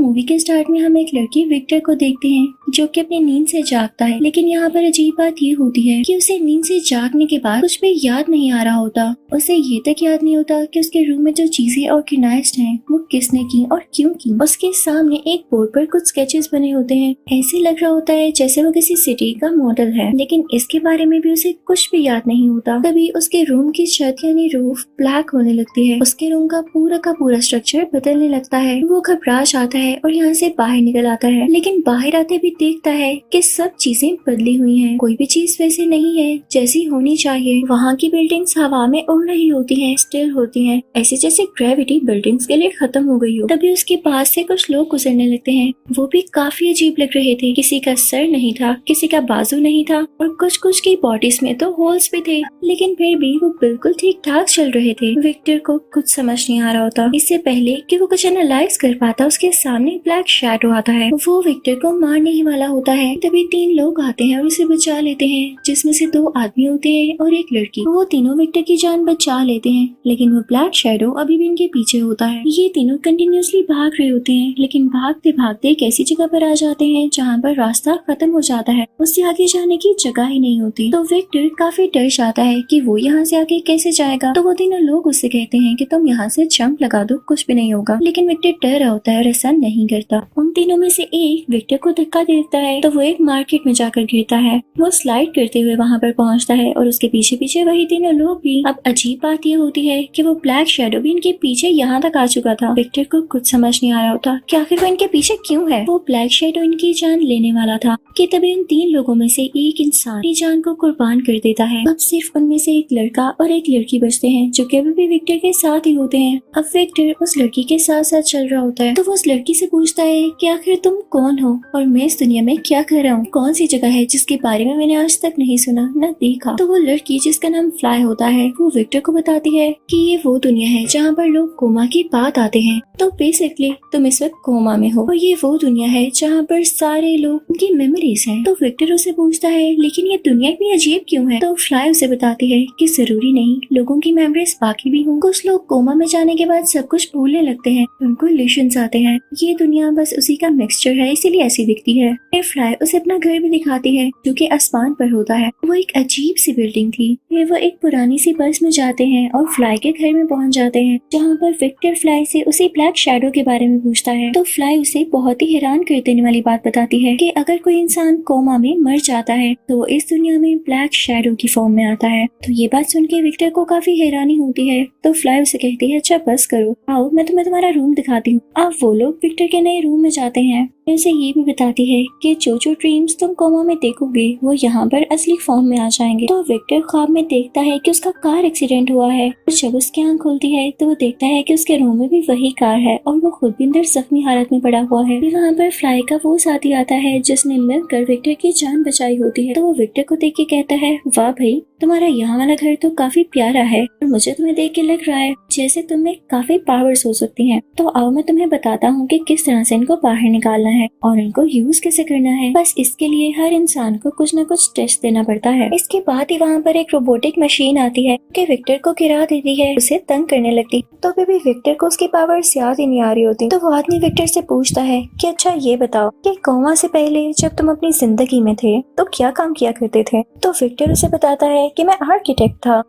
Movie के start में हम एक लड़की विक्टर को देखते हैं जो कि अपनी नींद से जागता है। लेकिन यहाँ पर अजीब बात ये होती है कि उसे नींद से जागने के बाद कुछ भी याद नहीं आ रहा होता। उसे ये तक याद नहीं होता कि उसके रूम में जो चीजें ऑर्गेनाइज्ड हैं वो किसने की और क्यों की। उसके सामने एक बोर्ड पर कुछ स्केचेस बने होते हैं। ऐसे लग रहा होता है जैसे वो किसी सिटी का मॉडल है, लेकिन इसके बारे में भी उसे कुछ भी याद नहीं होता। तभी उसके रूम की छत यानी रूफ ब्लैक होने लगती है। उसके रूम का पूरा स्ट्रक्चर बदलने लगता है। वो घबरा जाता है और यहाँ से बाहर निकल आता है, लेकिन बाहर आते भी देखता है कि सब चीजें बदली हुई हैं। कोई भी चीज वैसे नहीं है जैसी होनी चाहिए। वहाँ की बिल्डिंग्स हवा में उड़ रही होती हैं, स्टिल होती हैं, ऐसे जैसे ग्रेविटी बिल्डिंग्स के लिए खत्म हो गई हो। तभी उसके पास से कुछ लोग गुजरने लगते हैं। वो भी काफी अजीब लग रहे थे। किसी का सर नहीं था, किसी का बाजू नहीं था और कुछ की बॉडीज में तो होल्स भी थे, लेकिन फिर भी वो बिल्कुल ठीक ठाक चल रहे थे। विक्टर को कुछ समझ नहीं आ रहा होता। इससे पहले कि वो कुछ एनालाइज कर पाता, उसके सामने ब्लैक शैडो आता है। वो विक्टर को मारने ही वाला होता है। तभी 3 लोग आते हैं और उसे बचा लेते हैं, जिसमें से 2 आदमी होते हैं और एक लड़की। वो तीनों विक्टर की जान बचा लेते हैं, लेकिन वो ब्लैक शैडो अभी भी इनके पीछे होता है। ये तीनों कंटिन्यूअसली भाग रहे होते हैं, लेकिन भागते भागते एक ऐसी जगह पर आ जाते हैं जहाँ पर रास्ता खत्म हो जाता है। उससे आगे जाने की जगह ही नहीं होती। तो विक्टर काफी डर जाता है कि वो यहाँ से आगे कैसे जाएगा। तो वो तीनों लोग उससे कहते हैं कि तुम यहाँ से जंप लगा दो, कुछ भी नहीं होगा। लेकिन विक्टर डर रहा होता है और ऐसा नहीं करता। उन तीनों में से एक विक्टर को धक्का देता है तो वो एक मार्केट में जाकर गिरता है। वो स्लाइड करते हुए वहाँ पर पहुँचता है और उसके पीछे पीछे वही तीनों लोग भी। अब अजीब बात ये होती है कि वो ब्लैक शैडो भी इनके पीछे यहाँ तक आ चुका था। विक्टर को कुछ समझ नहीं आ रहा होता कि आखिर वो इनके पीछे क्यों है। वो ब्लैक शैडो इनकी जान लेने वाला था कि तभी उन 3 लोगों में से एक इंसान अपनी जान को कुर्बान कर देता है। अब सिर्फ उनमें से एक लड़का और एक लड़की बचते हैं जो कि अभी भी विक्टर के साथ ही होते हैं। अब विक्टर उस लड़की के साथ साथ चल रहा होता है तो वो उस लड़की से पूछता है कि आखिर तुम कौन हो और मैं इस दुनिया में क्या कर रहा हूँ। कौन सी जगह है जिसके बारे में मैंने आज तक नहीं सुना न देखा। तो वो लड़की जिसका नाम फ्लाई होता है वो विक्टर को बताती है कि ये वो दुनिया है जहाँ पर लोग कोमा की बात आते हैं। तो बेसिकली तुम इस वक्त कोमा में हो और ये वो दुनिया है जहाँ पर सारे लोग उनकी मेमोरीज हैं। तो विक्टर उसे पूछता है लेकिन ये दुनिया इतनी अजीब क्यों है। तो फ्लाई उसे बताती है कि जरूरी नहीं, लोगों की मेमोरीज बाकी भी हों। कुछ लोग कोमा में जाने के बाद सब कुछ भूलने लगते हैं, उनको इल्यूशंस आते हैं। ये दुनिया बस उसी का मिक्सचर है, इसीलिए ऐसी दिखती है। फिर फ्लाई उसे अपना घर भी दिखाती है जो कि आसमान पर होता है। वो एक अजीब सी बिल्डिंग थी। फिर वो एक पुरानी सी बस में जाते हैं और फ्लाई के घर में पहुंच जाते हैं, जहाँ पर विक्टर फ्लाई से उसी ब्लैक शैडो के बारे में पूछता है। तो फ्लाई उसे बहुत ही हैरान कर देने वाली बात बताती है कि अगर कोई इंसान कोमा में मर जाता है तो वो इस दुनिया में ब्लैक शैडो की फॉर्म में आता है। तो ये बात सुन के विक्टर को काफी हैरानी होती है। तो फ्लाई उसे कहती है अच्छा बस करो, आओ मैं तुम्हें तुम्हारा रूम दिखाती हूँ। अब वो लोग विक्टर के नए रूम में जाते हैं। उसे ये भी बताती है कि जो ड्रीम्स तुम कोमा में देखोगे वो यहाँ पर असली फॉर्म में आ जाएंगे। तो विक्टर ख्वाब में देखता है कि उसका कार एक्सीडेंट हुआ है। जब उसकी आंख खुलती है तो वो देखता है कि उसके रूम में भी वही कार है और वो खुद भी अंदर जख्मी हालत में पड़ा हुआ है। वहाँ पर फ्लाई का वो साथी आता है जिसने मिलकर विक्टर की जान बचाई होती है। तो वो विक्टर को देख के कहता है वाह भाई, तुम्हारा यहाँ वाला घर तो काफी प्यारा है और मुझे तुम्हें देख के लग रहा है जैसे तुम्हें काफी पावर्स हो सकती हैं। तो आओ मैं तुम्हें बताता हूँ कि किस तरह से इनको बाहर निकालना है और इनको यूज कैसे करना है। बस इसके लिए हर इंसान को कुछ न कुछ टेस्ट देना पड़ता है। इसके बाद ही वहाँ पर एक रोबोटिक मशीन आती है कि विक्टर को गिरा देती है, उसे तंग करने लगती। तो भी विक्टर को उसकी पावर्स याद ही नहीं आ रही होती। तो वो आदमी विक्टर से पूछता है कि अच्छा ये बताओ कि कोमा से पहले जब तुम अपनी जिंदगी में थे तो क्या काम किया करते थे। तो विक्टर उसे बताता है कि मैं आर्किटेक्ट था।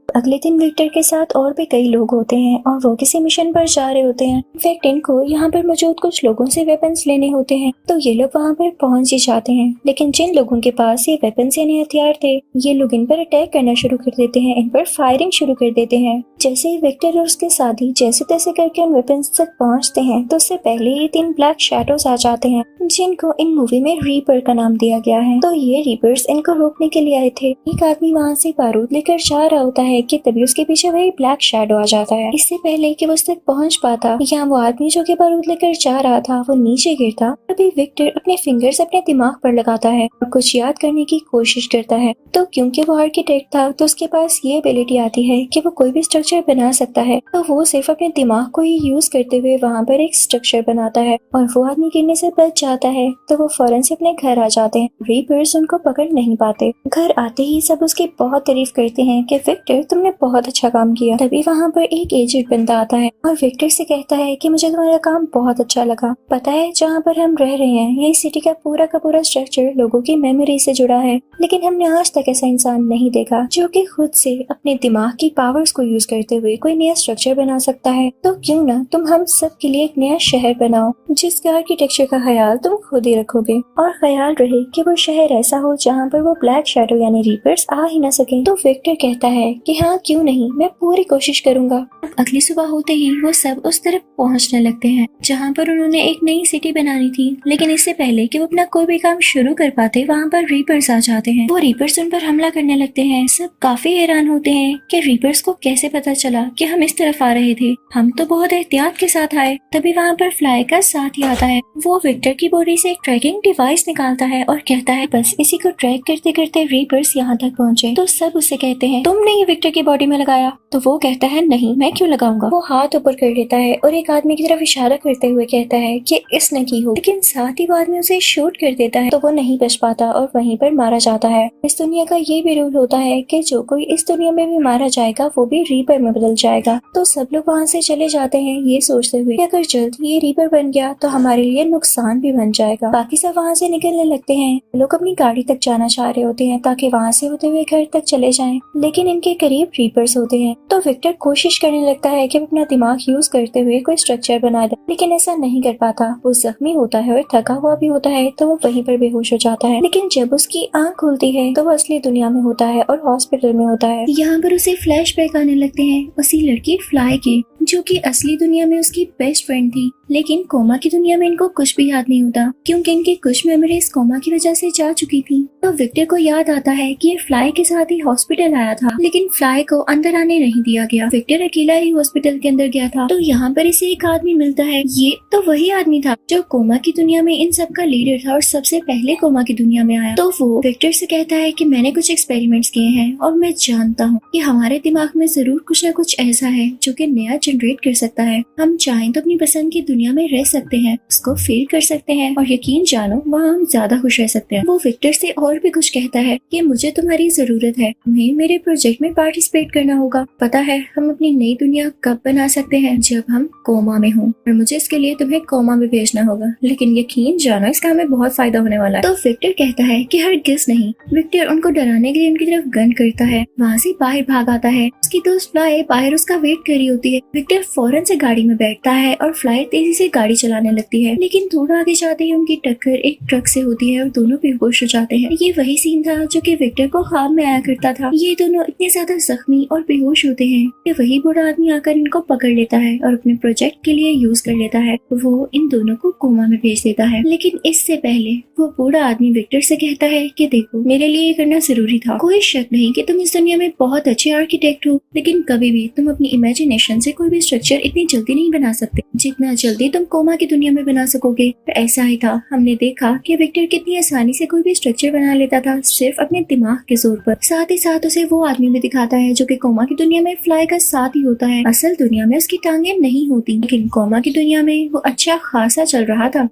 अगले दिन विक्टर के साथ और भी कई लोग होते हैं और वो किसी मिशन पर जा रहे होते हैं। इनफैक्ट इनको यहाँ पर मौजूद कुछ लोगों से वेपन्स लेने होते हैं। तो ये लोग वहाँ पर पहुँच ही जाते हैं, लेकिन जिन लोगों के पास ये वेपन्स यानी हथियार थे ये लोग इन पर अटैक करना शुरू कर देते हैं, इन पर फायरिंग शुरू कर देते हैं। जैसे ही विक्टर और उसके साथी जैसे तैसे करके उन वेपन्स तक पहुँचते हैं तो उससे पहले ये 3 ब्लैक शैडोज आ जाते हैं जिनको इन मूवी में रीपर का नाम दिया गया है। तो ये रीपर्स इनको रोकने के लिए आए थे। एक आदमी वहाँ से बारूद लेकर जा रहा होता है कि तभी उसके पीछे वही ब्लैक शैडो आ जाता है। इससे पहले कि वो उस तक पहुँच पाता या वो आदमी जो कि बारूद लेकर जा रहा था वो नीचे गिरता, तभी विक्टर अपने फिंगर्स अपने दिमाग पर लगाता है और कुछ याद करने की कोशिश करता है। तो क्योंकि वो आर्किटेक्ट था तो उसके पास ये एबिलिटी आती है कि वो कोई भी स्ट्रक्चर स्ट्रक्चर बना सकता है तो वो सिर्फ अपने दिमाग को ही यूज करते हुए वहाँ पर एक स्ट्रक्चर बनाता है और वो आदमी गिरने से बच जाता है तो वो फौरन से अपने घर आ जाते हैं। रीपर्स उनको पकड़ नहीं पाते। घर आते ही सब उसकी बहुत तारीफ करते हैं कि विक्टर तुमने बहुत अच्छा काम किया। तभी वहाँ पर एक एजेंट बंदा आता है और विक्टर से कहता है कि मुझे तुम्हारा काम बहुत अच्छा लगा। पता है जहाँ पर हम रह रहे हैं यही सिटी का पूरा स्ट्रक्चर लोगों की मेमोरी से जुड़ा है, लेकिन हमने आज तक ऐसा इंसान नहीं देखा जो कि खुद से अपने दिमाग की पावर्स को यूज करते हुए कोई नया स्ट्रक्चर बना सकता है। तो क्यों ना तुम हम सब के लिए एक नया शहर बनाओ जिसके आर्किटेक्चर का ख्याल तुम खुद ही रखोगे और ख्याल रहे कि वो शहर ऐसा हो जहाँ पर वो ब्लैक शैडो यानी रीपर्स आ ही ना सके। तो विक्टर कहता है कि हाँ क्यों नहीं, मैं पूरी कोशिश करूंगा। अगली सुबह होते ही वो सब उस तरफ पहुँचने लगते हैं जहाँ पर उन्होंने एक नई सिटी बनानी थी, लेकिन इससे पहले कि वो अपना कोई भी काम शुरू कर पाते वहाँ पर रीपर्स आ जाते हैं। वो रीपर्स उन पर हमला करने लगते हैं। सब काफी हैरान होते हैं कि रीपर्स को कैसे पता चला कि हम इस तरफ आ रहे थे, हम तो बहुत एहतियात के साथ आए। तभी वहाँ पर फ्लाई का साथ ही आता है। वो विक्टर की बॉडी से एक ट्रैकिंग डिवाइस निकालता है और कहता है बस इसी को ट्रैक करते करते रीपर्स यहाँ तक पहुँचे। तो सब उससे कहते हैं तुमने ही विक्टर की बॉडी में लगाया। तो वो कहता है नहीं, मैं क्यों लगाऊंगा। वो हाथ ऊपर कर लेता है और एक आदमी की तरफ इशारा करते हुए कहता है कि इसने की हो, लेकिन साथ ही वो आदमी उसे शूट कर देता है तो वो नहीं बच पाता और वहीं पर मारा जाता है। इस दुनिया का ये भी रूल होता है कि जो कोई इस दुनिया में भी मारा जाएगा वो भी रीपर में बदल जाएगा। तो सब लोग वहाँ से चले जाते हैं ये सोचते हुए कि अगर जल्द ये रीपर बन गया तो हमारे लिए नुकसान भी बन जाएगा। बाकी सब वहाँ से निकलने लगते हैं। लोग अपनी गाड़ी तक जाना चाह रहे होते हैं ताकि वहाँ से होते हुए घर तक चले जाएं, लेकिन इनके करीब रीपर्स होते हैं। तो विक्टर कोशिश करने लगता है कि अपना दिमाग यूज करते हुए कोई स्ट्रक्चर बना दे, लेकिन ऐसा नहीं कर पाता। वो जख्मी होता है और थका हुआ भी होता है तो वो वहीं पर बेहोश हो जाता है। लेकिन जब उसकी आंख खुलती है तो वो असली दुनिया में होता है और हॉस्पिटल में होता है। यहाँ पर उसे फ्लैशबैक आने लगते हैं उसी लड़की फ्लाई के, जो कि असली दुनिया में उसकी बेस्ट फ्रेंड थी, लेकिन कोमा की दुनिया में इनको कुछ भी याद नहीं होता क्योंकि इनकी कुछ मेमोरीज कोमा की वजह से जा चुकी थी। तो विक्टर को याद आता है कि ये फ्लाई के साथ ही हॉस्पिटल आया था, लेकिन फ्लाई को अंदर आने नहीं दिया गया। विक्टर अकेला ही हॉस्पिटल के अंदर गया था। तो यहाँ पर इसे एक आदमी मिलता है। ये तो वही आदमी था जो कोमा की दुनिया में इन सब का लीडर था और सबसे पहले कोमा की दुनिया में आया। तो वो विक्टर से कहता है कि मैंने कुछ एक्सपेरिमेंट्स किए हैं और मैं जानता हूँ कि हमारे दिमाग में जरूर कुछ न कुछ ऐसा है जो कि नया जनरेट कर सकता है। हम चाहें तो अपनी पसंद की दुनिया में रह सकते हैं, उसको फील कर सकते हैं और यकीन जानो वहाँ हम ज्यादा खुश रह सकते हैं। वो विक्टर से और भी कुछ कहता है कि मुझे तुम्हारी जरूरत है, तुम्हें मेरे प्रोजेक्ट में पार्टिसिपेट करना होगा। पता है हम अपनी नई दुनिया कब बना सकते हैं, जब हम कोमा में हों, और मुझे इसके लिए तुम्हें कोमा में भेजना होगा, लेकिन यकीन जानो इसका हमें बहुत फायदा होने वाला है। तो विक्टर कहता है कि हरगिज़ नहीं। विक्टर उनको डराने के लिए उनकी तरफ गन करता है। वहाँ से बाहर भाग आता है। उसकी दोस्त फ्लाई बाहर उसका वेट कर रही होती है। विक्टर फौरन से गाड़ी में बैठता है और फ्लाई तेजी से गाड़ी चलाने लगती है, लेकिन थोड़ा आगे जाते ही उनकी टक्कर एक ट्रक से होती है और दोनों बेहोश हो जाते हैं। ये वही सीन था जो कि विक्टर को ख्वाब में आया करता था। ये दोनों इतने ज्यादा जख्मी और बेहोश होते हैं कि वही बूढ़ा आदमी आकर इनको पकड़ लेता है और अपने प्रोजेक्ट के लिए यूज कर लेता है। वो इन दोनों को कोमा में भेज देता है, लेकिन इससे पहले वो बूढ़ा आदमी विक्टर से कहता है कि देखो मेरे लिए ये करना जरूरी था। कोई शक नहीं कि तुम इस दुनिया में बहुत अच्छे आर्किटेक्ट हो, लेकिन कभी भी तुम अपनी इमेजिनेशन से कोई भी स्ट्रक्चर इतनी जल्दी नहीं बना सकते जितना जल्दी तुम कोमा की दुनिया में बना सकोगे। तो ऐसा ही था। हमने देखा कि विक्टर कितनी आसानी से कोई भी स्ट्रक्चर बना लेता था सिर्फ अपने दिमाग के जोर पर। साथ ही साथ उसे वो आदमी भी दिखाता है जो कि कोमा की दुनिया में फ्लाई का साथ ही होता है। असल दुनिया में उसकी टांगे नहीं होती, लेकिन कोमा की दुनिया में वो अच्छा खासा चल रहा था।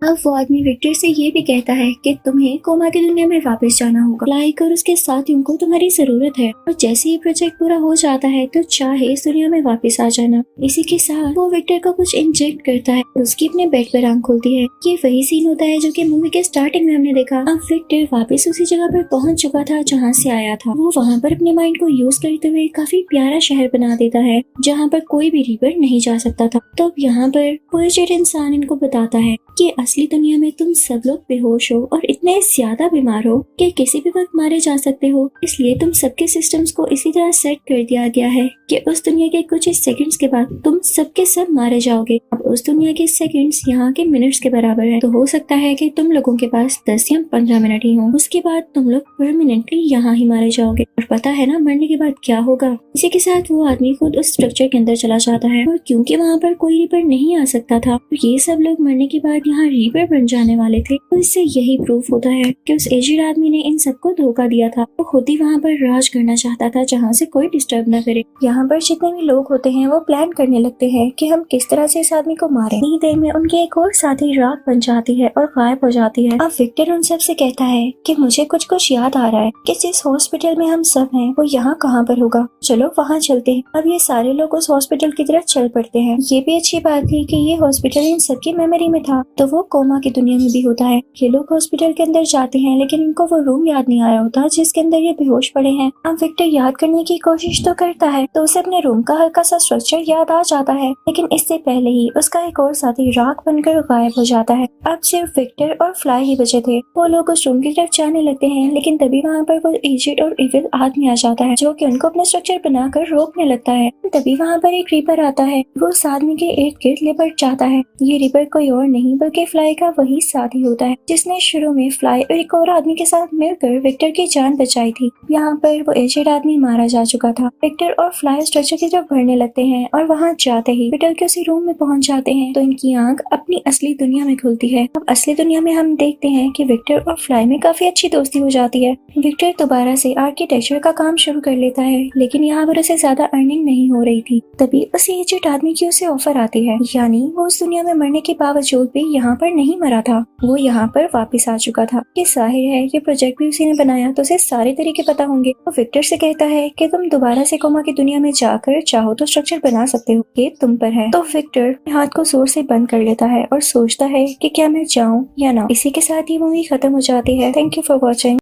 अब वो आदमी विक्टर से ये भी कहता है कि तुम्हें कोमा की दुनिया में वापस जाना होगा। लाइक और उसके साथियों को तुम्हारी जरूरत है और जैसे ही प्रोजेक्ट पूरा हो जाता है तो चाहे इस दुनिया में वापस आ जाना। इसी के साथ वो विक्टर को कुछ इंजेक्ट करता है और उसकी अपने बेड पर आंख खुलती है। ये वही सीन होता है जो कि मूवी के स्टार्टिंग में हमने देखा। अब विक्टर वापस उसी जगह पर पहुंच चुका था जहाँ से आया था। वो वहाँ पर अपने माइंड को यूज करते हुए काफी प्यारा शहर बना देता है जहाँ पर कोई भी रीपर नहीं जा सकता था। तो अब यहाँ पर वो इंसान इनको बताता है कि असली दुनिया में तुम सब लोग बेहोश हो और इतने ज्यादा बीमार हो कि किसी भी वक्त मारे जा सकते हो। इसलिए तुम सबके सिस्टम्स को इसी तरह सेट कर दिया गया है कि उस दुनिया के कुछ सेकंड्स के बाद तुम सबके सब मारे जाओगे। अब उस दुनिया के सेकंड्स यहाँ के मिनट्स के बराबर है, तो हो सकता है कि तुम लोगों के पास 10 या 15 मिनट ही हो। उसके बाद तुम लोग परमानेंटली यहाँ ही मारे जाओगे। और पता है ना मरने के बाद क्या होगा। इसी के साथ वो आदमी खुद उस स्ट्रक्चर के अंदर चला जाता है और क्योंकि वहाँ पर कोई रीपर नहीं आ सकता था तो ये सब लोग मरने के बाद यहाँ रीपर बन जाने वाले थे। तो इससे यही प्रूफ होता है कि उस एजेड आदमी ने इन सबको धोखा दिया था। वो खुद ही वहाँ पर राज करना चाहता था जहाँ से कोई डिस्टर्ब न करे। यहाँ पर जितने भी लोग होते हैं वो प्लान करने लगते हैं कि हम किस तरह से इस आदमी को मारें। इतनी देर में उनकी एक और साथी राख बन जाती है और गायब हो जाती है। अब विक्टर उन सब से कहता है कि मुझे कुछ याद आ रहा है कि जिस हॉस्पिटल में हम सब हैं वो यहाँ कहाँ पर होगा, चलो वहाँ चलते हैं। अब ये सारे लोग उस हॉस्पिटल की तरफ चल पड़ते हैं। ये भी अच्छी बात थी कि ये हॉस्पिटल इन सबकी मेमोरी में था, तो वो कोमा की दुनिया में भी होता है। ये लोग हॉस्पिटल के अंदर जाते हैं लेकिन इनको वो रूम याद नहीं आ रहा होता जिसके अंदर ये बेहोश पड़े हैं। अब विक्टर याद करने की कोशिश तो करता है तो उसे अपने रूम का हल्का सा स्ट्रक्चर याद आ जाता है, लेकिन इससे पहले ही उसका एक और साथी राख बनकर गायब हो जाता है। अब सिर्फ विक्टर और फ्लाई ही बचे थे। वो लोग उस रूम की तरफ जाने लगते हैं लेकिन तभी वहाँ पर वो एजेड और इविल आदमी आ जाता है जो कि उनको अपना स्ट्रक्चर बनाकर रोकने लगता है। तभी वहाँ पर एक रीपर आता है। वो उस आदमी के इर्द गिर्द लिपट जाता है। ये रीपर कोई और नहीं बल्कि फ्लाई का वही साथी होता है जिसने शुरू में फ्लाई और एक और आदमी के साथ मिलकर विक्टर की जान बचाई थी। यहाँ पर वो एजेड आदमी मारा जा चुका था। विक्टर और फ्लाई स्ट्रक्चर की तरफ बढ़ने लगते हैं और वहाँ जाते ही विक्टर के उसी रूम में पहुँच जाते हैं तो इनकी आंख अपनी असली दुनिया में खुलती है। अब असली दुनिया में हम देखते हैं कि विक्टर और फ्लाई में काफी अच्छी दोस्ती हो जाती है। विक्टर दोबारा से आर्किटेक्चर का काम शुरू कर लेता है लेकिन यहाँ पर उसे ज्यादा अर्निंग नहीं हो रही थी। तभी उस एजेड आदमी की उसे ऑफर आती है, यानी वो उस दुनिया में मरने के बावजूद भी यहाँ पर नहीं मरा था, वो यहाँ पर वापस आ चुका था। ये जाहिर है ये प्रोजेक्ट भी उसी ने बनाया तो उसे सारे तरीके पता होंगे। वो विक्टर से कहता है कि तुम दोबारा से कोमा की दुनिया में जाकर चाहो तो स्ट्रक्चर बना सकते हो, ये तुम पर है। तो विक्टर हाथ को जोर से बंद कर लेता है और सोचता है कि क्या मैं जाऊँ या ना। इसी के साथ ही मूवी खत्म हो जाती है। Thank you for watching.